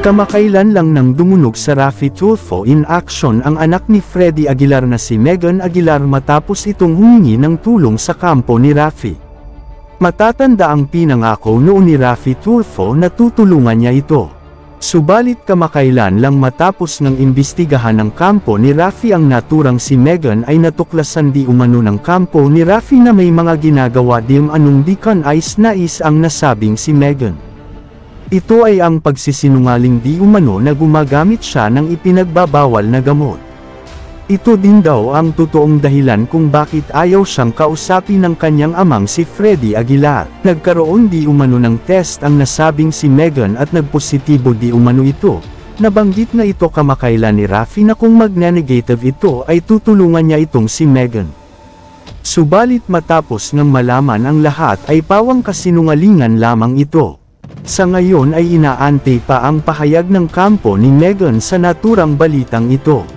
Kamakailan lang nang dumunog sa Raffy Tulfo in action ang anak ni Freddy Aguilar na si Megan Aguilar matapos itong humingi ng tulong sa kampo ni Raffy. Matatanda ang pinangako noon ni Raffy Tulfo na tutulungan niya ito. Subalit kamakailan lang matapos ng imbestigahan ng kampo ni Raffy ang naturang si Megan ay natuklasan di umano ng kampo ni Raffy na may mga ginagawa di umanong di kanais-nais ang nasabing si Megan. Ito ay ang pagsisinungaling di umano na gumagamit siya ng ipinagbabawal na gamot. Ito din daw ang totoong dahilan kung bakit ayaw siyang kausapin ng kanyang amang si Freddy Aguilar. Nagkaroon di umano ng test ang nasabing si Megan at nagpositibo di umano ito. Nabanggit na ito kamakailan ni Raffy na kung magne-negative ito ay tutulungan niya itong si Megan. Subalit matapos ng malaman ang lahat ay pawang kasinungalingan lamang ito. Sa ngayon ay inaantay pa ang pahayag ng kampo ni Megan sa naturang balitang ito.